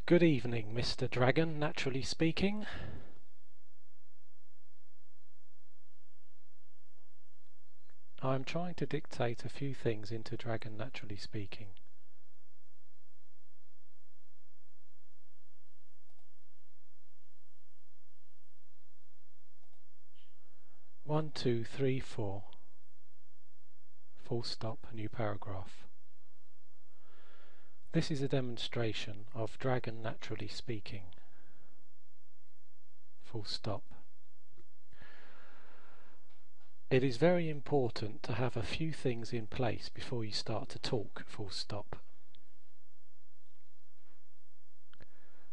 Good evening, Mr. Dragon, naturally speaking. I'm trying to dictate a few things into Dragon, naturally speaking. One, two, three, four. Full stop, new paragraph. This is a demonstration of Dragon, naturally speaking. Full stop. It is very important to have a few things in place before you start to talk, full stop.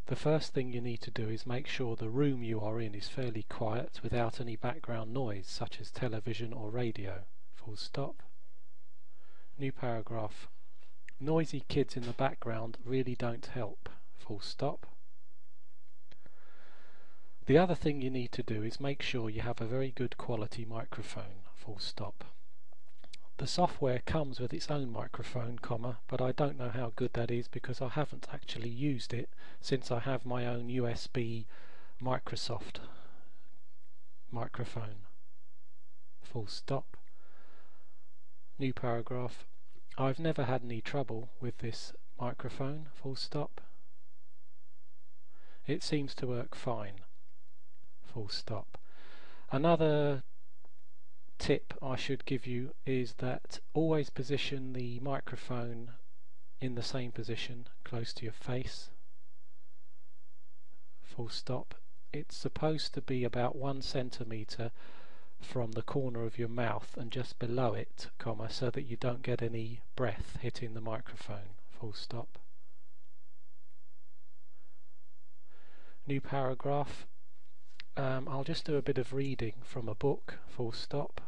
The first thing you need to do is make sure the room you are in is fairly quiet without any background noise such as television or radio, full stop. New paragraph. Noisy kids in the background really don't help, full stop. The other thing you need to do is make sure you have a very good quality microphone, full stop. The software comes with its own microphone, but I don't know how good that is because I haven't actually used it since I have my own USB Microsoft microphone, full stop. New paragraph. I've never had any trouble with this microphone, full stop. It seems to work fine, full stop. Another tip I should give you is that always position the microphone in the same position close to your face, full stop. It's supposed to be about 1 centimetre from the corner of your mouth and just below it, so that you don't get any breath hitting the microphone, full stop. New paragraph. I'll just do a bit of reading from a book, full stop.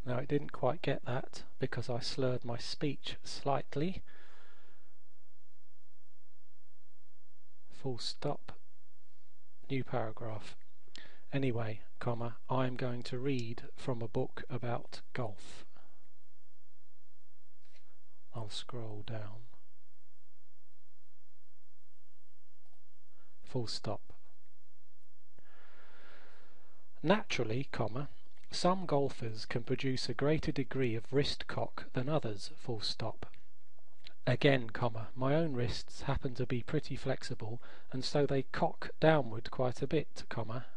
Now it didn't quite get that because I slurred my speech slightly, full stop. New paragraph. Anyway, I'm going to read from a book about golf. I'll scroll down, full stop. Naturally, some golfers can produce a greater degree of wrist cock than others, full stop. Again, my own wrists happen to be pretty flexible, and so they cock downward quite a bit,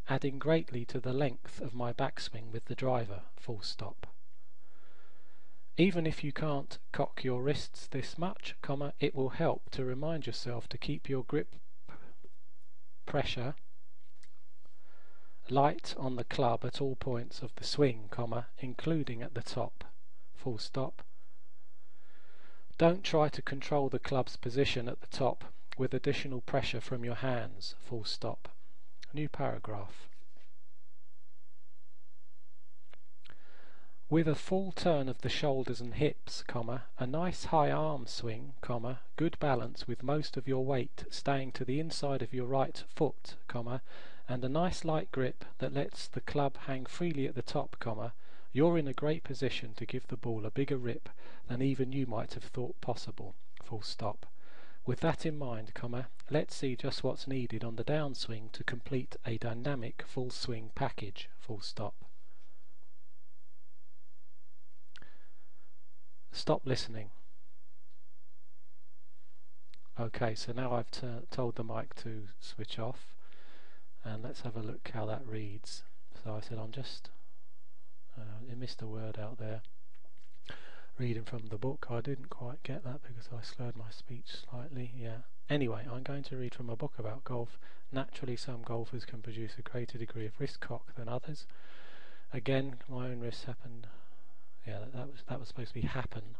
adding greatly to the length of my backswing with the driver, full stop. Even if you can't cock your wrists this much, it will help to remind yourself to keep your grip pressure light on the club at all points of the swing, including at the top, full stop. Don't try to control the club's position at the top with additional pressure from your hands, full stop. New paragraph. With a full turn of the shoulders and hips, a nice high arm swing, good balance with most of your weight staying to the inside of your right foot, and a nice light grip that lets the club hang freely at the top, you're in a great position to give the ball a bigger rip than even you might have thought possible, full stop. With that in mind, let's see just what's needed on the downswing to complete a dynamic full swing package, full stop. Stop listening. Okay, so now I've told the mic to switch off, and let's have a look how that reads. So I said I missed a word out there. Reading from the book. I didn't quite get that because I slurred my speech slightly. Yeah. Anyway, I'm going to read from a book about golf. Naturally, some golfers can produce a greater degree of wrist cock than others. Again, my own wrists happened. Yeah, that was supposed to be happened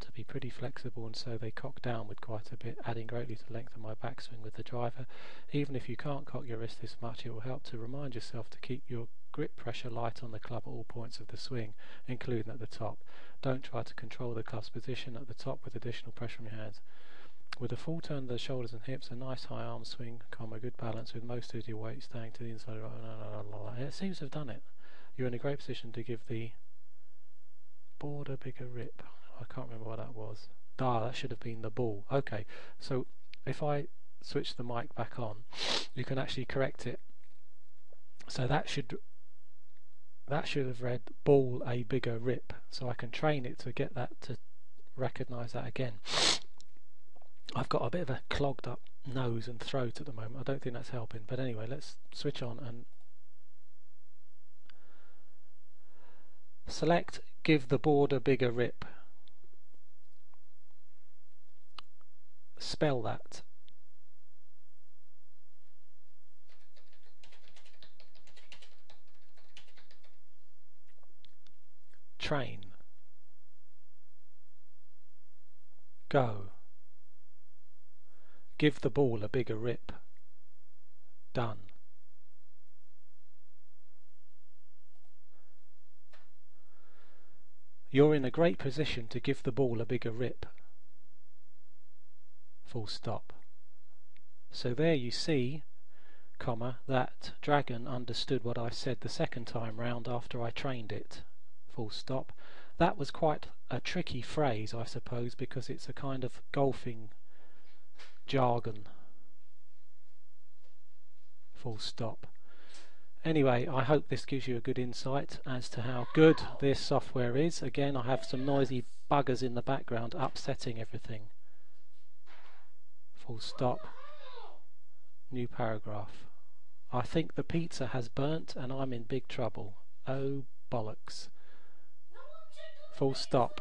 to be pretty flexible, and so they cock downward quite a bit, adding greatly to the length of my backswing with the driver. Even if you can't cock your wrist this much, it will help to remind yourself to keep your grip pressure light on the club at all points of the swing, including at the top. Don't try to control the club's position at the top with additional pressure on your hands. With a full turn of the shoulders and hips, a nice high arm swing, good balance with most of your weight staying to the inside. It seems to have done it. You're in a great position to give the board a bigger rip. I can't remember what that was. that should have been the ball. Okay, so if I switch the mic back on, you can actually correct it. So that should have read ball a bigger rip. So I can train it to get that to recognise that again. I've got a bit of a clogged up nose and throat at the moment. I don't think that's helping. But anyway, let's switch on and select give the board a bigger rip. Spell that. Train. Go. Give the ball a bigger rip. Done. You're in a great position to give the ball a bigger rip. Full stop. So there you see, comma, that dragon understood what I said the second time round after I trained it. Full stop. That was quite a tricky phrase, I suppose, because it's a kind of golfing jargon. Full stop. Anyway, I hope this gives you a good insight as to how good this software is. Again, I have some noisy buggers in the background upsetting everything. Full stop. New paragraph. I think the pizza has burnt and I'm in big trouble. Oh bollocks. Full stop.